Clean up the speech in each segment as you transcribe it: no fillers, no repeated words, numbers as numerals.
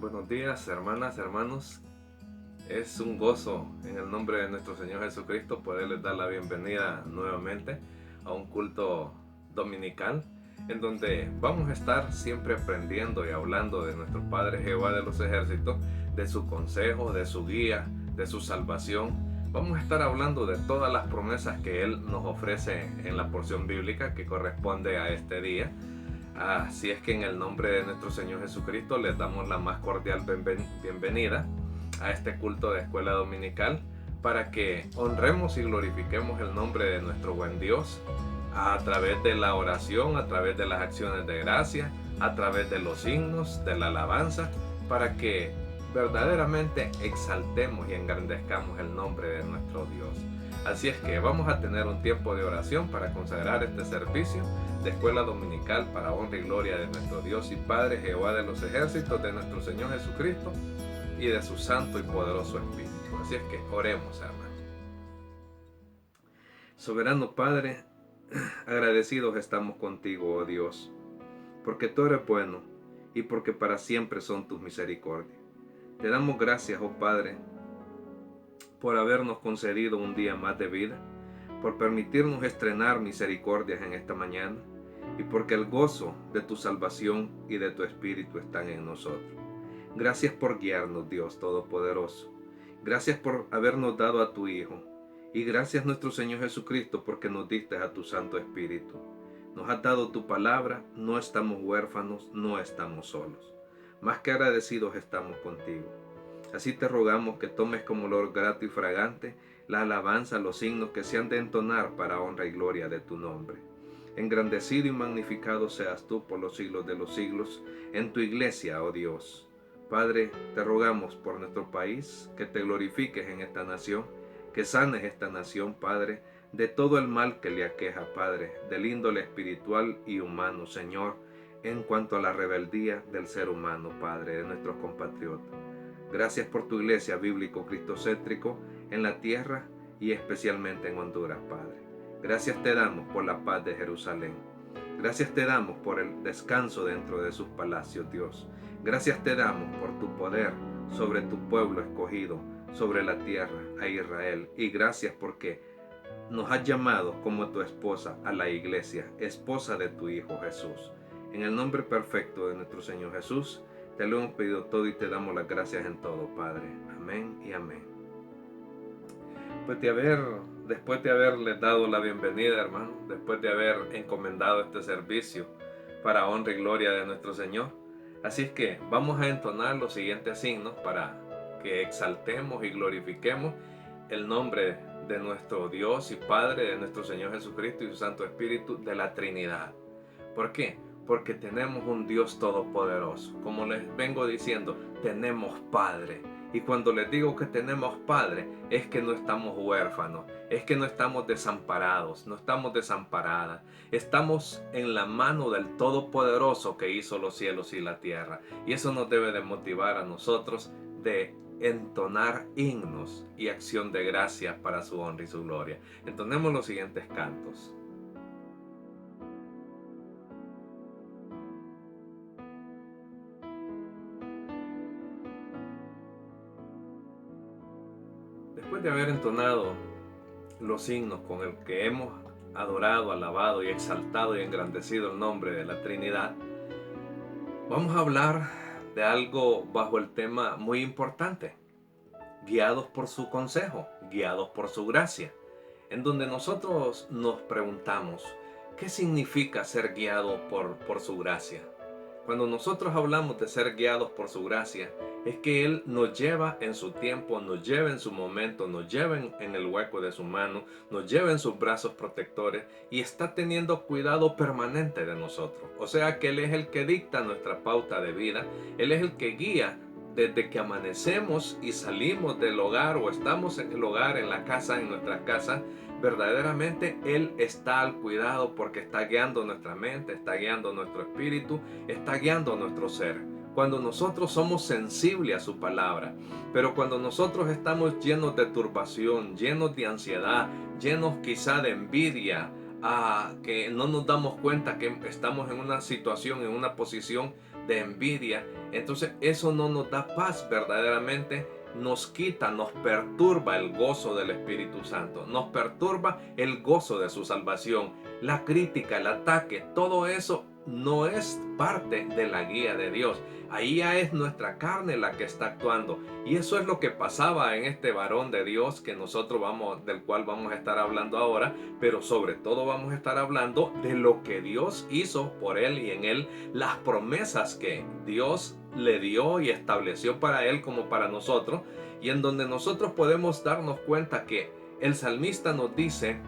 Buenos días, hermanas, hermanos. Es un gozo en el nombre de nuestro Señor Jesucristo poderles dar la bienvenida nuevamente a un culto dominical en donde vamos a estar siempre aprendiendo y hablando de nuestro Padre Jehová de los ejércitos, de su consejo, de su guía, de su salvación. Vamos a estar hablando de todas las promesas que Él nos ofrece en la porción bíblica que corresponde a este día. Así es que en el nombre de nuestro Señor Jesucristo les damos la más cordial bienvenida a este culto de escuela dominical para que honremos y glorifiquemos el nombre de nuestro buen Dios a través de la oración, a través de las acciones de gracia, a través de los himnos, de la alabanza, para que verdaderamente exaltemos y engrandezcamos el nombre de nuestro Dios. Así es que vamos a tener un tiempo de oración para consagrar este servicio de escuela dominical para honra y gloria de nuestro Dios y Padre Jehová de los ejércitos, de nuestro Señor Jesucristo y de su santo y poderoso Espíritu. Así es que oremos, hermano. Soberano Padre, agradecidos estamos contigo, oh Dios, porque tú eres bueno y porque para siempre son tus misericordias. Te damos gracias, oh Padre, por habernos concedido un día más de vida, por permitirnos estrenar misericordias en esta mañana y porque el gozo de tu salvación y de tu Espíritu están en nosotros. Gracias por guiarnos, Dios Todopoderoso. Gracias por habernos dado a tu Hijo. Y gracias, nuestro Señor Jesucristo, porque nos diste a tu Santo Espíritu. Nos has dado tu palabra, no estamos huérfanos, no estamos solos. Más que agradecidos estamos contigo. Así te rogamos que tomes como olor grato y fragante la alabanza, los signos que se han de entonar para honra y gloria de tu nombre. Engrandecido y magnificado seas tú por los siglos de los siglos en tu iglesia, oh Dios. Padre, te rogamos por nuestro país, que te glorifiques en esta nación, que sanes esta nación, Padre, de todo el mal que le aqueja, Padre, del índole espiritual y humano, Señor, en cuanto a la rebeldía del ser humano, Padre, de nuestros compatriotas. Gracias por tu iglesia bíblico cristocéntrico en la tierra y especialmente en Honduras, Padre. Gracias te damos por la paz de Jerusalén. Gracias te damos por el descanso dentro de sus palacios, Dios. Gracias te damos por tu poder sobre tu pueblo escogido, sobre la tierra, a Israel. Y gracias porque nos has llamado como tu esposa a la iglesia, esposa de tu Hijo Jesús. En el nombre perfecto de nuestro Señor Jesús, te lo hemos pedido todo y te damos las gracias en todo, Padre. Amén y amén. Después de haberles dado la bienvenida, hermano, después de haber encomendado este servicio para honra y gloria de nuestro Señor, así es que vamos a entonar los siguientes signos para que exaltemos y glorifiquemos el nombre de nuestro Dios y Padre, de nuestro Señor Jesucristo y su Santo Espíritu, de la Trinidad. ¿Por qué? Porque tenemos un Dios todopoderoso. Como les vengo diciendo, tenemos Padre. Y cuando les digo que tenemos Padre, es que no estamos huérfanos, es que no estamos desamparados, no estamos desamparadas. Estamos en la mano del Todopoderoso que hizo los cielos y la tierra. Y eso nos debe de motivar a nosotros de entonar himnos y acción de gracias para su honra y su gloria. Entonemos los siguientes cantos. Después de haber entonado los signos con el que hemos adorado, alabado y exaltado y engrandecido el nombre de la Trinidad, vamos a hablar de algo bajo el tema muy importante: guiados por su consejo, guiados por su gracia, en donde nosotros nos preguntamos, ¿qué significa ser guiado por su gracia? Cuando nosotros hablamos de ser guiados por su gracia, es que Él nos lleva en su tiempo, nos lleva en su momento, nos lleva en el hueco de su mano, nos lleva en sus brazos protectores y está teniendo cuidado permanente de nosotros. O sea que Él es el que dicta nuestra pauta de vida, Él es el que guía desde que amanecemos y salimos del hogar o estamos en el hogar, en la casa, en nuestra casa. Verdaderamente Él está al cuidado porque está guiando nuestra mente, está guiando nuestro espíritu, está guiando nuestro ser. Cuando nosotros somos sensibles a su palabra, pero cuando nosotros estamos llenos de turbación, llenos de ansiedad, llenos quizá de envidia, que no nos damos cuenta que estamos en una situación, en una posición de envidia, entonces eso no nos da paz verdaderamente, nos quita, nos perturba el gozo del Espíritu Santo, nos perturba el gozo de su salvación, la crítica, el ataque, todo eso no es parte de la guía de Dios. Ahí ya es nuestra carne la que está actuando. Y eso es lo que pasaba en este varón de Dios del cual vamos a estar hablando ahora, pero sobre todo vamos a estar hablando de lo que Dios hizo por él y en él, las promesas que Dios le dio y estableció para él como para nosotros, y en donde nosotros podemos darnos cuenta que el salmista nos dice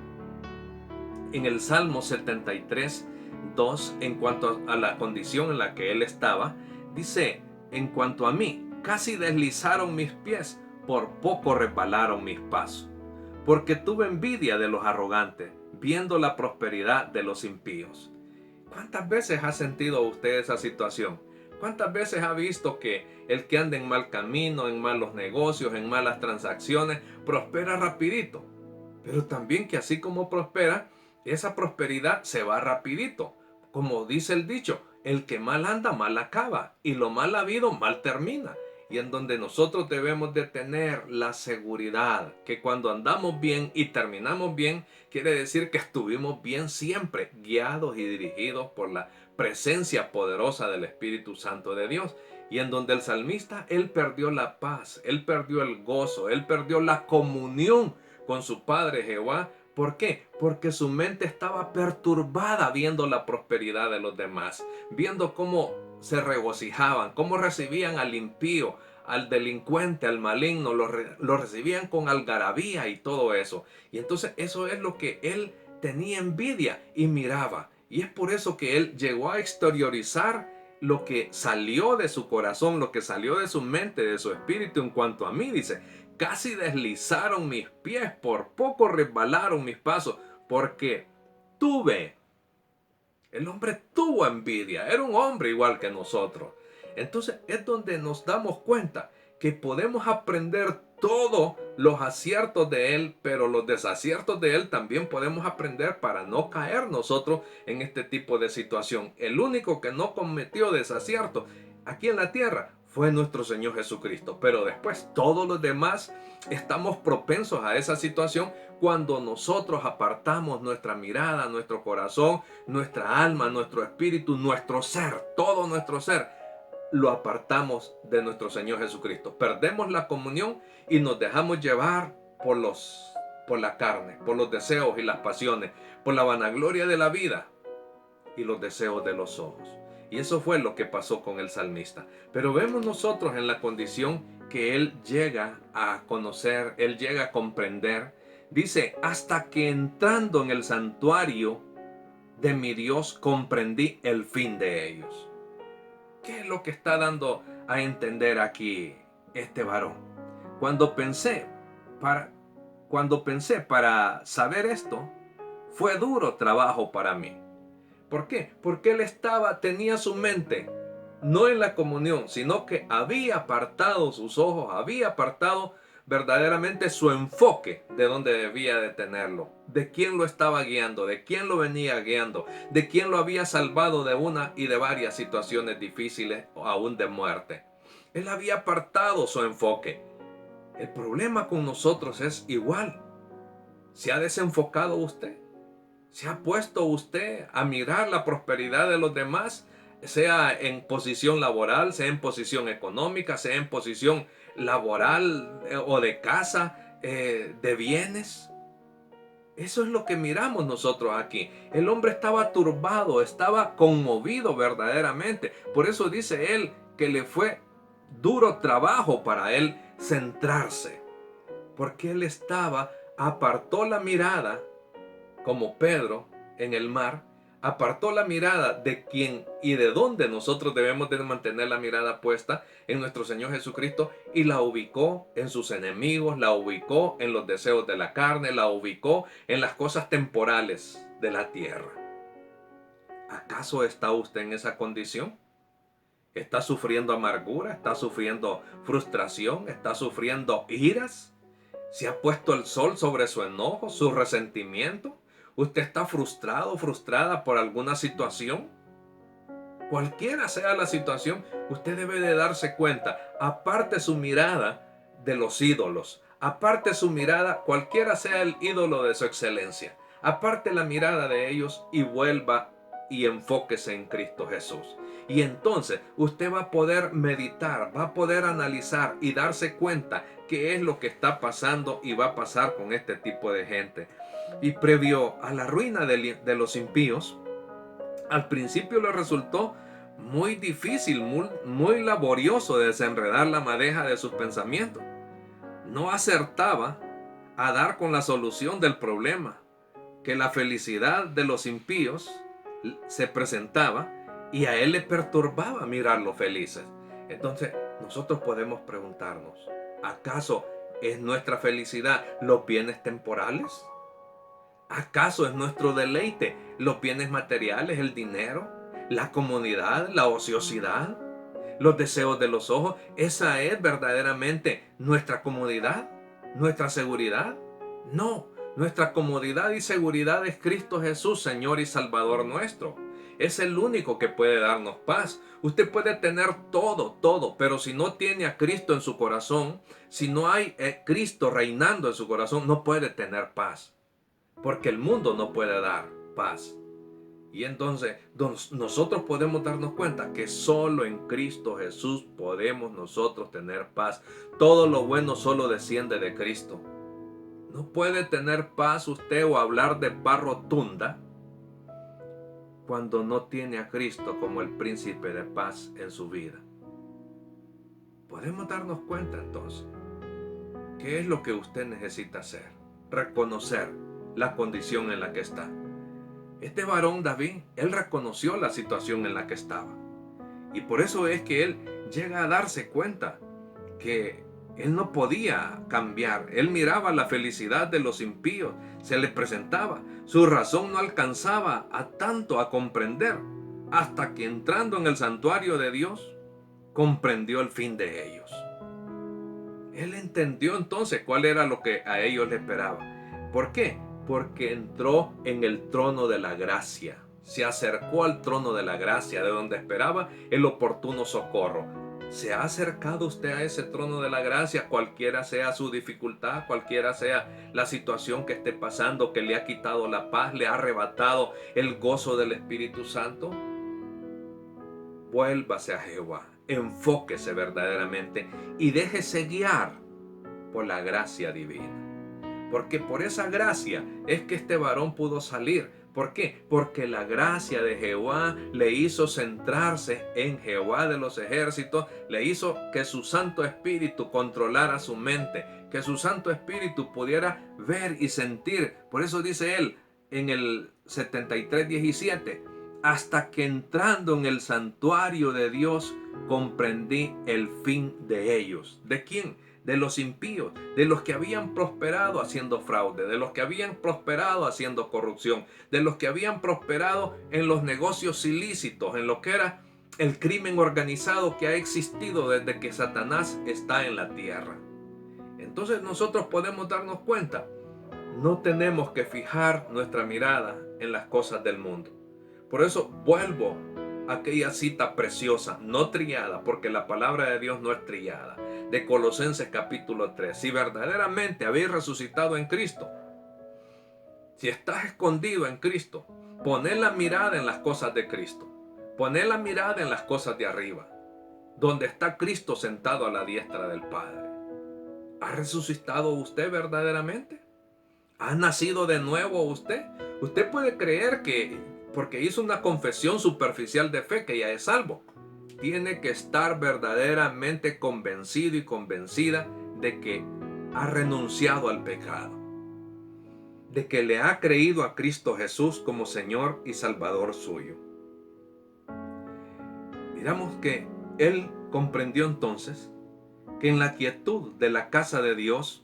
en el Salmo 73:2, en cuanto a la condición en la que él estaba, dice: en cuanto a mí, casi deslizaron mis pies, por poco resbalaron mis pasos, porque tuve envidia de los arrogantes, viendo la prosperidad de los impíos. ¿Cuántas veces ha sentido usted esa situación? ¿Cuántas veces ha visto que el que anda en mal camino, en malos negocios, en malas transacciones, prospera rapidito? Pero también que así como prospera, esa prosperidad se va rapidito. Como dice el dicho, el que mal anda, mal acaba, y lo mal habido, mal termina. Y en donde nosotros debemos de tener la seguridad que cuando andamos bien y terminamos bien, quiere decir que estuvimos bien siempre, guiados y dirigidos por la presencia poderosa del Espíritu Santo de Dios. Y en donde el salmista, él perdió la paz, él perdió el gozo, él perdió la comunión con su Padre Jehová. ¿Por qué? Porque su mente estaba perturbada viendo la prosperidad de los demás, viendo cómo se regocijaban, cómo recibían al impío, al delincuente, al maligno, lo recibían con algarabía y todo eso. Y entonces eso es lo que él tenía envidia y miraba. Y es por eso que él llegó a exteriorizar lo que salió de su corazón, lo que salió de su mente, de su espíritu. En cuanto a mí, dice: casi deslizaron mis pies, por poco resbalaron mis pasos, porque el hombre tuvo envidia, era un hombre igual que nosotros. Entonces es donde nos damos cuenta que podemos aprender todos los aciertos de él, pero los desaciertos de él también podemos aprender para no caer nosotros en este tipo de situación. El único que no cometió desacierto aquí en la tierra fue nuestro Señor Jesucristo, pero después todos los demás estamos propensos a esa situación cuando nosotros apartamos nuestra mirada, nuestro corazón, nuestra alma, nuestro espíritu, nuestro ser, todo nuestro ser, lo apartamos de nuestro Señor Jesucristo. Perdemos la comunión y nos dejamos llevar por la carne, por los deseos y las pasiones, por la vanagloria de la vida y los deseos de los ojos. Y eso fue lo que pasó con el salmista. Pero vemos nosotros en la condición que él llega a conocer, él llega a comprender. Dice: hasta que entrando en el santuario de mi Dios comprendí el fin de ellos. ¿Qué es lo que está dando a entender aquí este varón? Cuando pensé para saber esto, fue duro trabajo para mí. ¿Por qué? Porque él tenía su mente no en la comunión, sino que había apartado sus ojos, había apartado verdaderamente su enfoque de donde debía de tenerlo, de quién lo estaba guiando, de quién lo venía guiando, de quién lo había salvado de una y de varias situaciones difíciles o aún de muerte. Él había apartado su enfoque. El problema con nosotros es igual. ¿Se ha desenfocado usted? ¿Se ha puesto usted a mirar la prosperidad de los demás? Sea en posición laboral, sea en posición económica, sea en posición laboral o de casa, de bienes. Eso es lo que miramos nosotros aquí. El hombre estaba turbado, estaba conmovido verdaderamente. Por eso dice él que le fue duro trabajo para él centrarse. Porque él apartó la mirada, como Pedro en el mar, apartó la mirada de quién y de dónde nosotros debemos de mantener la mirada puesta en nuestro Señor Jesucristo, y la ubicó en sus enemigos, la ubicó en los deseos de la carne, la ubicó en las cosas temporales de la tierra. ¿Acaso está usted en esa condición? ¿Está sufriendo amargura? ¿Está sufriendo frustración? ¿Está sufriendo iras? ¿Se ha puesto el sol sobre su enojo, su resentimiento? ¿Usted está frustrado o frustrada por alguna situación? Cualquiera sea la situación, usted debe de darse cuenta. Aparte su mirada de los ídolos. Aparte su mirada, cualquiera sea el ídolo de su excelencia. Aparte la mirada de ellos y vuelva y enfóquese en Cristo Jesús. Y entonces usted va a poder meditar, va a poder analizar y darse cuenta qué es lo que está pasando y va a pasar con este tipo de gente. Y previo a la ruina de los impíos, al principio le resultó muy difícil, muy laborioso desenredar la madeja de sus pensamientos. No acertaba a dar con la solución del problema, que la felicidad de los impíos se presentaba y a él le perturbaba mirarlos felices. Entonces nosotros podemos preguntarnos, ¿acaso es nuestra felicidad los bienes temporales? ¿Acaso es nuestro deleite los bienes materiales, el dinero, la comodidad, la ociosidad, los deseos de los ojos? ¿Esa es verdaderamente nuestra comodidad, nuestra seguridad? No, nuestra comodidad y seguridad es Cristo Jesús, Señor y Salvador nuestro. Es el único que puede darnos paz. Usted puede tener todo, pero si no tiene a Cristo en su corazón, si no hay Cristo reinando en su corazón, no puede tener paz. Porque el mundo no puede dar paz. Y entonces nosotros podemos darnos cuenta que solo en Cristo Jesús podemos nosotros tener paz. Todo lo bueno solo desciende de Cristo. No puede tener paz usted o hablar de paz rotunda cuando no tiene a Cristo como el príncipe de paz en su vida. Podemos darnos cuenta entonces qué es lo que usted necesita hacer. Reconocer la condición en la que está. Este varón David, él reconoció la situación en la que estaba. Y por eso es que él llega a darse cuenta que él no podía cambiar. Él miraba la felicidad de los impíos, se le presentaba. Su razón no alcanzaba a tanto a comprender, hasta que entrando en el santuario de Dios, comprendió el fin de ellos. Él entendió entonces cuál era lo que a ellos les esperaba. ¿Por qué? Porque entró en el trono de la gracia. Se acercó al trono de la gracia, de donde esperaba el oportuno socorro. ¿Se ha acercado usted a ese trono de la gracia, cualquiera sea su dificultad, cualquiera sea la situación que esté pasando, que le ha quitado la paz, le ha arrebatado el gozo del Espíritu Santo? Vuélvase a Jehová, enfóquese verdaderamente y déjese guiar por la gracia divina. Porque por esa gracia es que este varón pudo salir. ¿Por qué? Porque la gracia de Jehová le hizo centrarse en Jehová de los ejércitos, le hizo que su Santo Espíritu controlara su mente, que su Santo Espíritu pudiera ver y sentir. Por eso dice él en el 73:17, hasta que entrando en el santuario de Dios comprendí el fin de ellos. ¿De quién? De los impíos, de los que habían prosperado haciendo fraude, de los que habían prosperado haciendo corrupción, de los que habían prosperado en los negocios ilícitos, en lo que era el crimen organizado que ha existido desde que Satanás está en la tierra. Entonces nosotros podemos darnos cuenta, no tenemos que fijar nuestra mirada en las cosas del mundo. Por eso vuelvo a aquella cita preciosa, no trillada, porque la palabra de Dios no es trillada, de Colosenses capítulo 3. Si verdaderamente habéis resucitado en Cristo, si estás escondido en Cristo, poned la mirada en las cosas de Cristo, poned la mirada en las cosas de arriba, donde está Cristo sentado a la diestra del Padre. ¿Ha resucitado usted verdaderamente? ¿Ha nacido de nuevo usted? Usted puede creer que porque hizo una confesión superficial de fe que ya es salvo. Tiene que estar verdaderamente convencido y convencida de que ha renunciado al pecado, de que le ha creído a Cristo Jesús como Señor y Salvador suyo. Miramos que él comprendió entonces que en la quietud de la casa de Dios,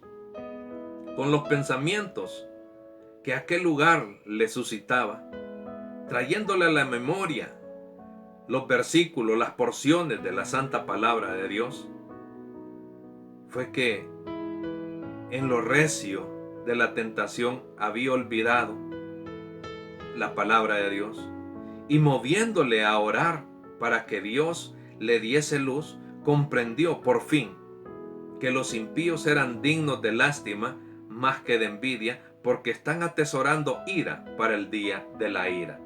con los pensamientos que aquel lugar le suscitaba, trayéndole a la memoria los versículos, las porciones de la santa palabra de Dios, fue que en lo recio de la tentación había olvidado la palabra de Dios y moviéndole a orar para que Dios le diese luz, comprendió por fin que los impíos eran dignos de lástima más que de envidia, porque están atesorando ira para el día de la ira.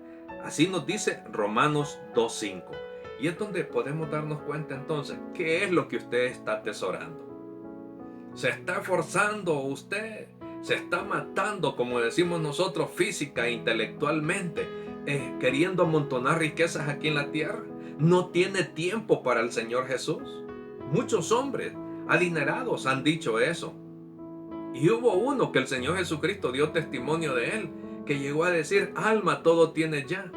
Así nos dice Romanos 2:5. Y es donde podemos darnos cuenta entonces, ¿qué es lo que usted está atesorando? ¿Se está esforzando usted? ¿Se está matando, como decimos nosotros, física e intelectualmente, queriendo amontonar riquezas aquí en la tierra? ¿No tiene tiempo para el Señor Jesús? Muchos hombres adinerados han dicho eso. Y hubo uno que el Señor Jesucristo dio testimonio de él, que llegó a decir: alma, todo tienes ya.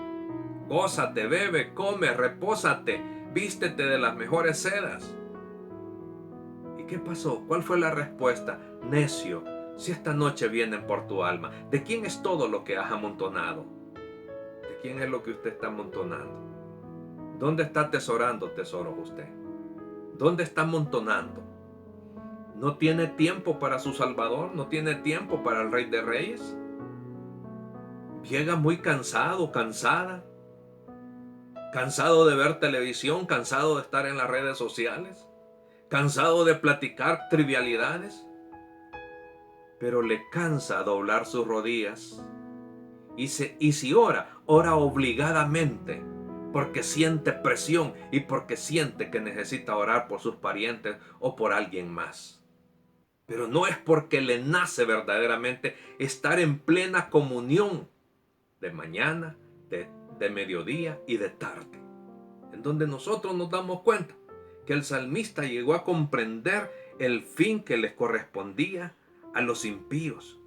Gózate, bebe, come, repósate, vístete de las mejores sedas. ¿Y qué pasó? ¿Cuál fue la respuesta? Necio, si esta noche vienen por tu alma, ¿de quién es todo lo que has amontonado? ¿De quién es lo que usted está amontonando? ¿Dónde está atesorando tesoros usted? ¿Dónde está amontonando? ¿No tiene tiempo para su Salvador? ¿No tiene tiempo para el Rey de Reyes? Llega muy cansado, cansada, cansado de ver televisión, cansado de estar en las redes sociales, cansado de platicar trivialidades, pero le cansa doblar sus rodillas y si ora obligadamente, porque siente presión y porque siente que necesita orar por sus parientes o por alguien más. Pero no es porque le nace verdaderamente estar en plena comunión de mañana, de mediodía y de tarde, en donde nosotros nos damos cuenta que el salmista llegó a comprender el fin que les correspondía a los impíos.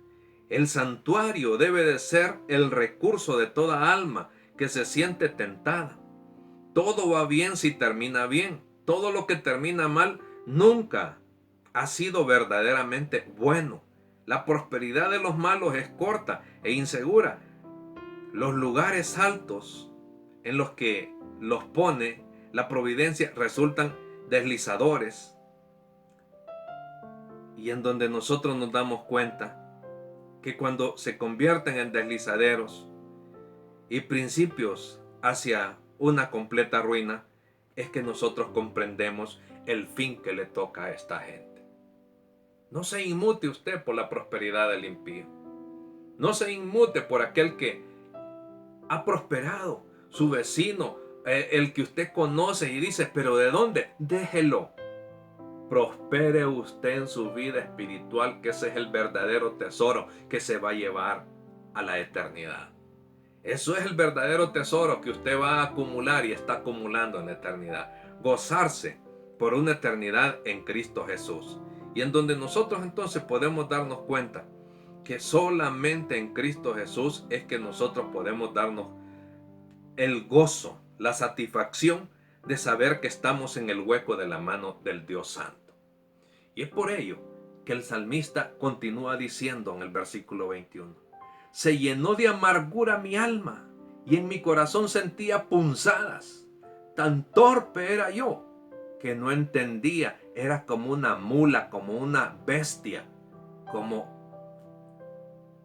El santuario debe de ser el recurso de toda alma que se siente tentada. Todo va bien si termina bien. Todo lo que termina mal nunca ha sido verdaderamente bueno. La prosperidad de los malos es corta e insegura. Los lugares altos en los que los pone la providencia resultan deslizadores, y en donde nosotros nos damos cuenta que cuando se convierten en deslizaderos y principios hacia una completa ruina, es que nosotros comprendemos el fin que le toca a esta gente. No se inmute usted por la prosperidad del impío. No se inmute por aquel que ha prosperado, su vecino, el que usted conoce y dice: ¿pero de dónde? Déjelo. Prospere usted en su vida espiritual, que ese es el verdadero tesoro que se va a llevar a la eternidad. Eso es el verdadero tesoro que usted va a acumular y está acumulando en la eternidad. Gozarse por una eternidad en Cristo Jesús. Y en donde nosotros entonces podemos darnos cuenta que solamente en Cristo Jesús es que nosotros podemos darnos el gozo, la satisfacción de saber que estamos en el hueco de la mano del Dios Santo. Y es por ello que el salmista continúa diciendo en el versículo 21: se llenó de amargura mi alma y en mi corazón sentía punzadas. Tan torpe era yo que no entendía. Era como una mula, como una bestia, como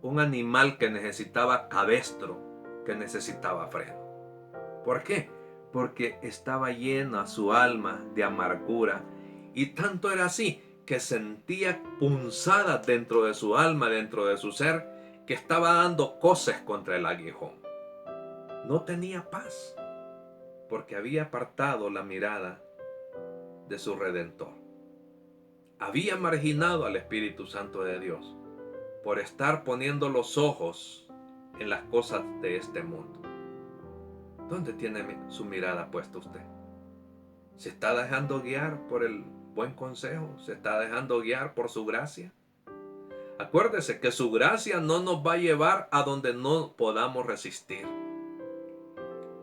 un animal que necesitaba cabestro, que necesitaba freno. ¿Por qué? Porque estaba llena su alma de amargura, y tanto era así que sentía punzadas dentro de su alma, dentro de su ser, que estaba dando coces contra el aguijón. No tenía paz, porque había apartado la mirada de su Redentor. Había marginado al Espíritu Santo de Dios por estar poniendo los ojos en las cosas de este mundo. ¿Dónde tiene su mirada puesta usted? ¿Se está dejando guiar por el buen consejo? ¿Se está dejando guiar por su gracia? Acuérdese que su gracia no nos va a llevar a donde no podamos resistir.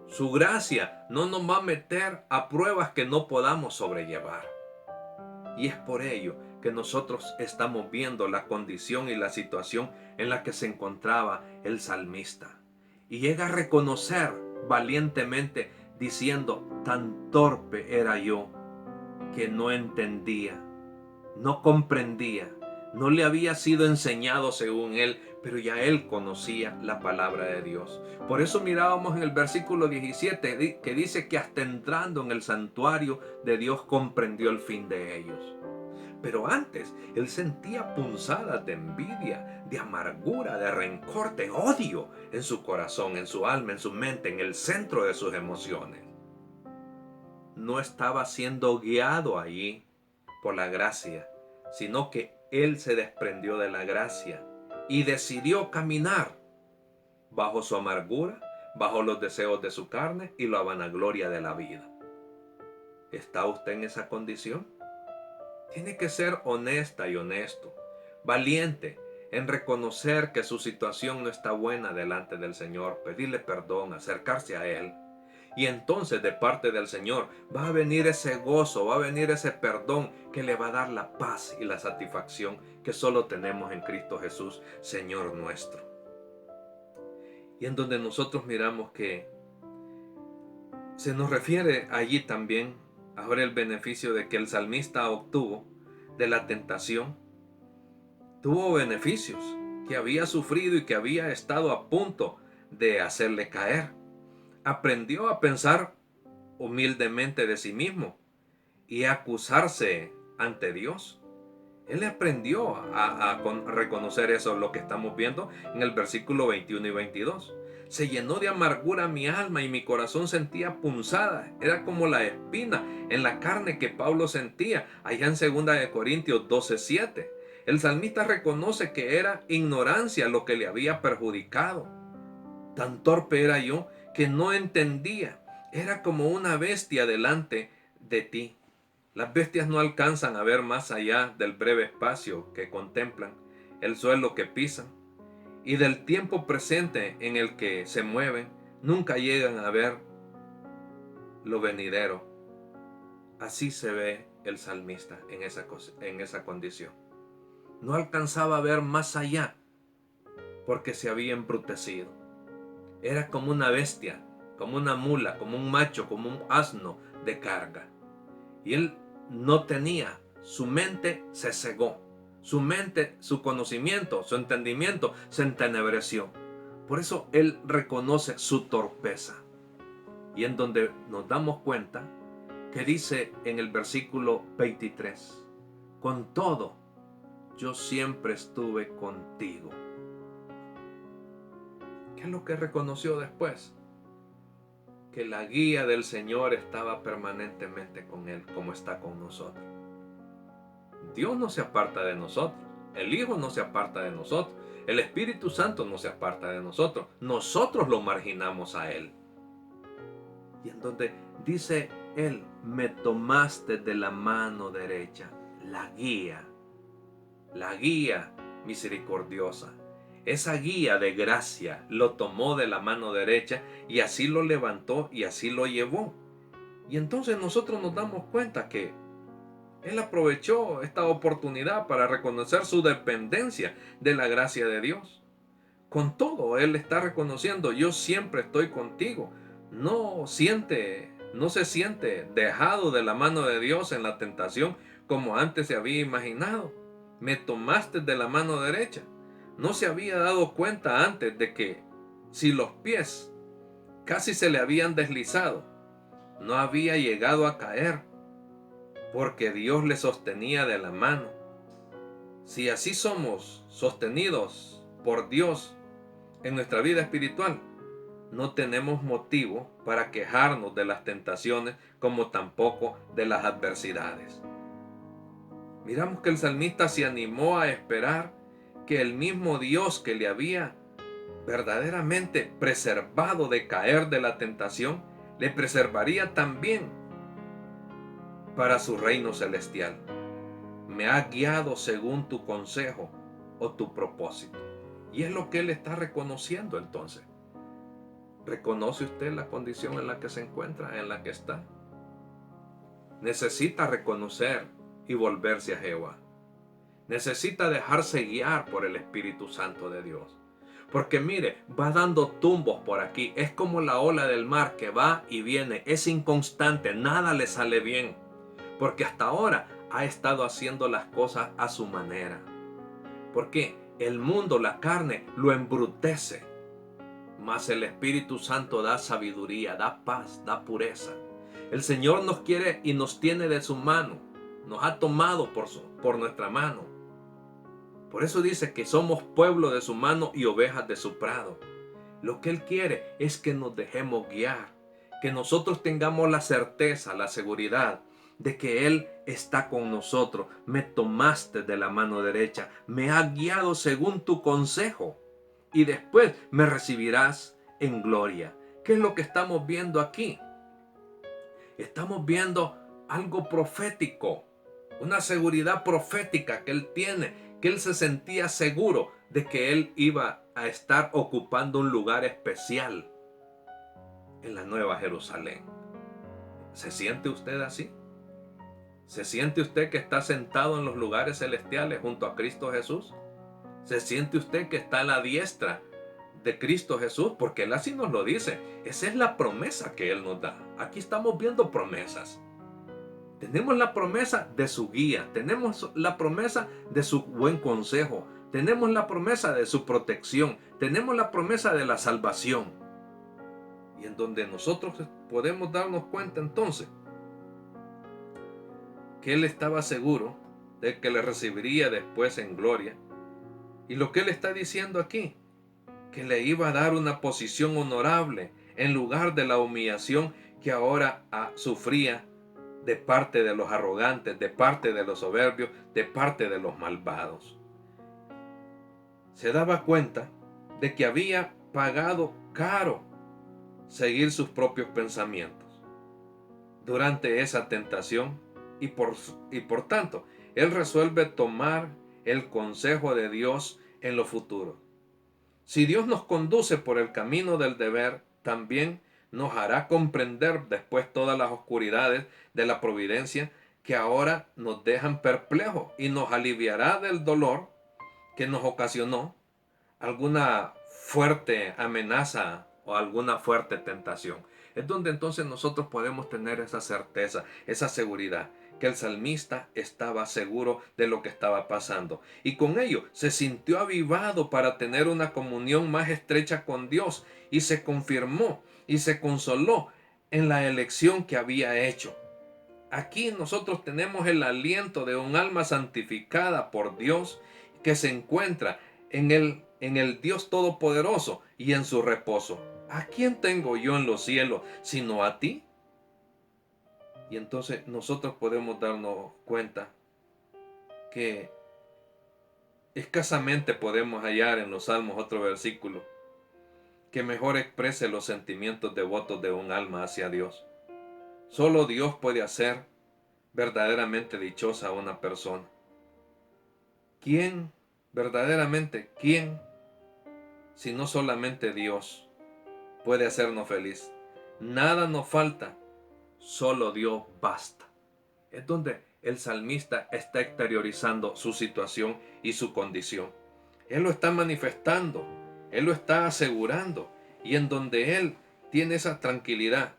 Su gracia no nos va a meter a pruebas que no podamos sobrellevar. Y es por ello que nosotros estamos viendo la condición y la situación en la que se encontraba el salmista. Y llega a reconocer valientemente diciendo: tan torpe era yo que no entendía, no comprendía, No le había sido enseñado según él, pero ya él conocía la palabra de Dios. Por eso mirábamos en el versículo 17 que dice que hasta entrando en el santuario de Dios comprendió el fin de ellos. Pero antes él sentía punzadas de envidia, de amargura, de rencor, de odio en su corazón, en su alma, en su mente, en el centro de sus emociones. No estaba siendo guiado allí por la gracia, sino que él se desprendió de la gracia y decidió caminar bajo su amargura, bajo los deseos de su carne y la vanagloria de la vida. ¿Está usted en esa condición? Tiene que ser honesta y honesto, valiente en reconocer que su situación no está buena delante del Señor, pedirle perdón, acercarse a Él. Y entonces de parte del Señor va a venir ese gozo, va a venir ese perdón que le va a dar la paz y la satisfacción que solo tenemos en Cristo Jesús, Señor nuestro. Y en donde nosotros miramos que se nos refiere allí también ahora el beneficio de que el salmista obtuvo de la tentación. Tuvo beneficios que había sufrido y que había estado a punto de hacerle caer. Aprendió a pensar humildemente de sí mismo y a acusarse ante Dios. Él aprendió a reconocer eso, lo que estamos viendo en el versículo 21 y 22. Se llenó de amargura mi alma y mi corazón sentía punzada. Era como la espina en la carne que Pablo sentía allá en 2 Corintios 12:7. El salmista reconoce que era ignorancia lo que le había perjudicado. Tan torpe era yo que no entendía. Era como una bestia delante de ti. Las bestias no alcanzan a ver más allá del breve espacio que contemplan, el suelo que pisan, y del tiempo presente en el que se mueven, nunca llegan a ver lo venidero. Así se ve el salmista en esa condición. No alcanzaba a ver más allá porque se había embrutecido. Era como una bestia, como una mula, como un macho, como un asno de carga. Y él no tenía, su mente se cegó, su mente, su conocimiento, su entendimiento se entenebreció. Por eso él reconoce su torpeza. Y en donde nos damos cuenta que dice en el versículo 23, con todo, yo siempre estuve contigo. ¿Qué es lo que reconoció después? Que la guía del Señor estaba permanentemente con él, como está con nosotros. Dios no se aparta de nosotros, el Hijo no se aparta de nosotros, el Espíritu Santo no se aparta de nosotros, nosotros lo marginamos a Él. Y en donde dice Él, me tomaste de la mano derecha, la guía misericordiosa. Esa guía de gracia lo tomó de la mano derecha y así lo levantó y así lo llevó. Y entonces nosotros nos damos cuenta que él aprovechó esta oportunidad para reconocer su dependencia de la gracia de Dios. Con todo, él está reconociendo, yo siempre estoy contigo. No se siente dejado de la mano de Dios en la tentación como antes se había imaginado. Me tomaste de la mano derecha. No se había dado cuenta antes de que si los pies casi se le habían deslizado, no había llegado a caer, porque Dios le sostenía de la mano. Si así somos sostenidos por Dios en nuestra vida espiritual, no tenemos motivo para quejarnos de las tentaciones como tampoco de las adversidades. Miramos que el salmista se animó a esperar que el mismo Dios que le había verdaderamente preservado de caer de la tentación, le preservaría también para su reino celestial. Me ha guiado según tu consejo o tu propósito. Y es lo que él está reconociendo entonces. ¿Reconoce usted la condición en la que se encuentra, en la que está? Necesita reconocer y volverse a Jehová. Necesita dejarse guiar por el Espíritu Santo de Dios. Porque mire, va dando tumbos por aquí. Es como la ola del mar que va y viene. Es inconstante, nada le sale bien. Porque hasta ahora ha estado haciendo las cosas a su manera. Porque el mundo, la carne, lo embrutece. Mas el Espíritu Santo da sabiduría, da paz, da pureza. El Señor nos quiere y nos tiene de su mano. Nos ha tomado por nuestra mano. Por eso dice que somos pueblo de su mano y ovejas de su prado. Lo que Él quiere es que nos dejemos guiar. Que nosotros tengamos la certeza, la seguridad de que Él está con nosotros. Me tomaste de la mano derecha. Me has guiado según tu consejo. Y después me recibirás en gloria. ¿Qué es lo que estamos viendo aquí? Estamos viendo algo profético, una seguridad profética que él tiene, que él se sentía seguro de que él iba a estar ocupando un lugar especial en la Nueva Jerusalén. ¿Se siente usted así? ¿Se siente usted que está sentado en los lugares celestiales junto a Cristo Jesús? ¿Se siente usted que está a la diestra de Cristo Jesús? Porque Él así nos lo dice. Esa es la promesa que Él nos da. Aquí estamos viendo promesas. Tenemos la promesa de su guía. Tenemos la promesa de su buen consejo. Tenemos la promesa de su protección. Tenemos la promesa de la salvación. Y en donde nosotros podemos darnos cuenta entonces que Él estaba seguro de que le recibiría después en gloria. Y lo que Él está diciendo aquí, que le iba a dar una posición honorable en lugar de la humillación que ahora sufría de parte de los arrogantes, de parte de los soberbios, de parte de los malvados. Se daba cuenta de que había pagado caro seguir sus propios pensamientos durante esa tentación y por tanto, él resuelve tomar el consejo de Dios en lo futuro. Si Dios nos conduce por el camino del deber, también nos hará comprender después todas las oscuridades de la providencia que ahora nos dejan perplejos y nos aliviará del dolor que nos ocasionó alguna fuerte amenaza o alguna fuerte tentación. Es donde entonces nosotros podemos tener esa certeza, esa seguridad, que el salmista estaba seguro de lo que estaba pasando. Y con ello se sintió avivado para tener una comunión más estrecha con Dios y se confirmó y se consoló en la elección que había hecho. Aquí nosotros tenemos el aliento de un alma santificada por Dios que se encuentra en el Dios Todopoderoso y en su reposo. ¿A quién tengo yo en los cielos sino a ti? Y entonces nosotros podemos darnos cuenta que escasamente podemos hallar en los Salmos otro versículo que mejor exprese los sentimientos devotos de un alma hacia Dios. Solo Dios puede hacer verdaderamente dichosa a una persona. ¿Quién, verdaderamente, quién, si no solamente Dios, puede hacernos feliz? Nada nos falta, solo Dios basta. Es donde el salmista está exteriorizando su situación y su condición. Él lo está manifestando, él lo está asegurando, y en donde él tiene esa tranquilidad.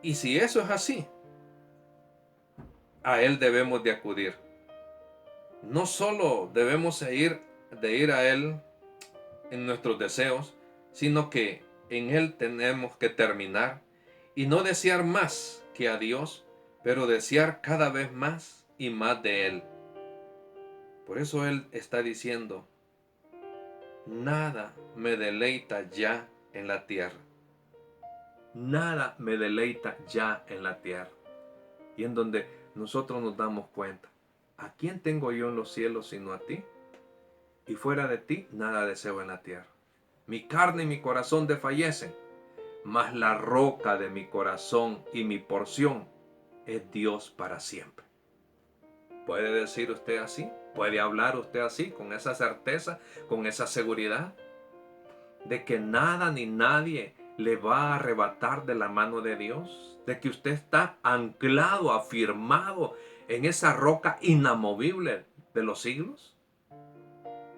Y si eso es así, a él debemos de acudir. No solo debemos de ir a él en nuestros deseos, sino que en él tenemos que terminar y no desear más que a Dios, pero desear cada vez más y más de él. Por eso él está diciendo, nada me deleita ya en la tierra. Nada me deleita ya en la tierra. Y en donde nosotros nos damos cuenta, ¿a quién tengo yo en los cielos sino a ti? Y fuera de ti nada deseo en la tierra. Mi carne y mi corazón desfallecen, mas la roca de mi corazón y mi porción es Dios para siempre. ¿Puede decir usted así? ¿Puede hablar usted así, con esa certeza, con esa seguridad? De que nada ni nadie le va a arrebatar de la mano de Dios. De que usted está anclado, afirmado en esa roca inamovible de los siglos.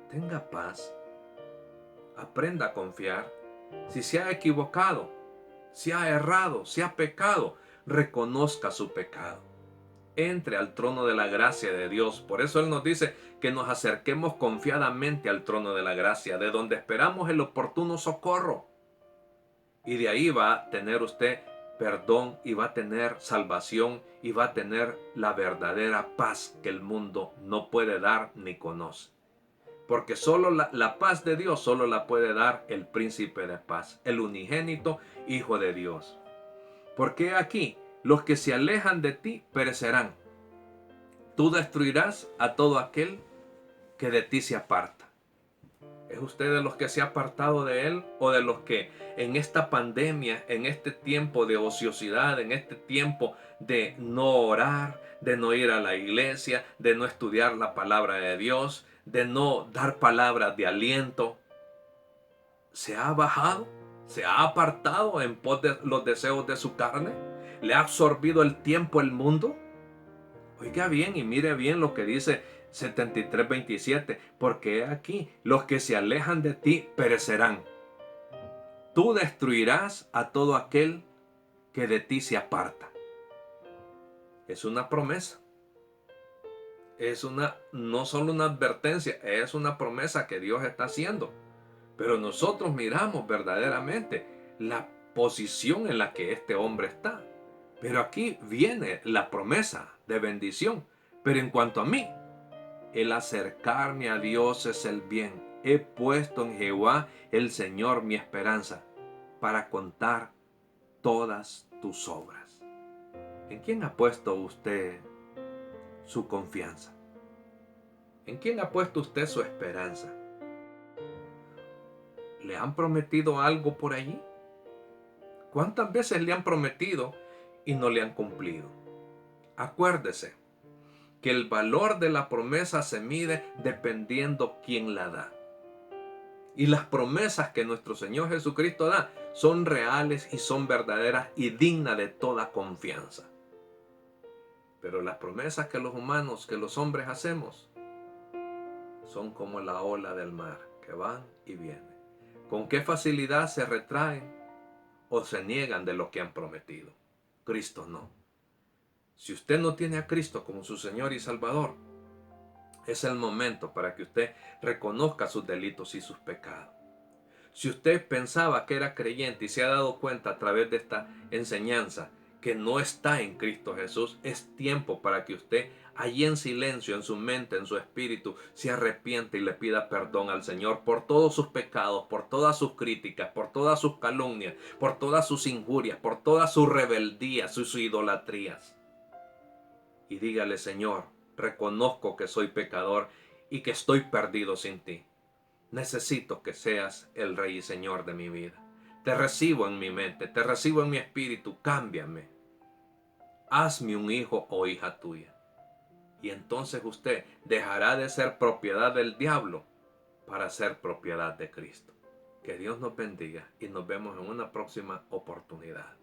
Tenga paz. Aprenda a confiar. Si se ha equivocado, si ha errado, si ha pecado, reconozca su pecado. entre al trono de la gracia de Dios. Por eso Él nos dice que nos acerquemos confiadamente al trono de la gracia, de donde esperamos el oportuno socorro. Y de ahí va a tener usted perdón y va a tener salvación y va a tener la verdadera paz que el mundo no puede dar ni conoce. Porque solo la paz de Dios solo la puede dar el príncipe de paz, el unigénito Hijo de Dios. Porque aquí los que se alejan de ti perecerán. Tú destruirás a todo aquel que de ti se aparta. ¿Es usted de los que se ha apartado de Él o de los que en esta pandemia, en este tiempo de ociosidad, en este tiempo de no orar, de no ir a la iglesia, de no estudiar la palabra de Dios, de no dar palabras de aliento, se ha bajado, se ha apartado en pos de los deseos de su carne? ¿Le ha absorbido el tiempo el mundo? Oiga bien y mire bien lo que dice 73:27, porque aquí los que se alejan de ti perecerán. Tú destruirás a todo aquel que de ti se aparta. Es una promesa. No solo una advertencia, es una promesa que Dios está haciendo. Pero nosotros miramos verdaderamente la posición en la que este hombre está. Pero aquí viene la promesa de bendición. Pero en cuanto a mí, el acercarme a Dios es el bien. He puesto en Jehová el Señor mi esperanza para contar todas tus obras. ¿En quién ha puesto usted su confianza? ¿En quién ha puesto usted su esperanza? ¿Le han prometido algo por allí? ¿Cuántas veces le han prometido y no le han cumplido? Acuérdese que el valor de la promesa se mide dependiendo quién la da. Y las promesas que nuestro Señor Jesucristo da son reales y son verdaderas y dignas de toda confianza. Pero las promesas que los humanos, que los hombres hacemos, son como la ola del mar, que van y vienen. ¿Con qué facilidad se retraen o se niegan de lo que han prometido? Cristo no. Si usted no tiene a Cristo como su Señor y Salvador, es el momento para que usted reconozca sus delitos y sus pecados. Si usted pensaba que era creyente y se ha dado cuenta a través de esta enseñanza que no está en Cristo Jesús, es tiempo para que usted allí en silencio, en su mente, en su espíritu, se arrepiente y le pida perdón al Señor por todos sus pecados, por todas sus críticas, por todas sus calumnias, por todas sus injurias, por todas sus rebeldías, sus idolatrías. Y dígale: Señor, reconozco que soy pecador y que estoy perdido sin ti. Necesito que seas el Rey y Señor de mi vida. Te recibo en mi mente, te recibo en mi espíritu, cámbiame. Hazme un hijo o hija tuya. Y entonces usted dejará de ser propiedad del diablo para ser propiedad de Cristo. Que Dios nos bendiga y nos vemos en una próxima oportunidad.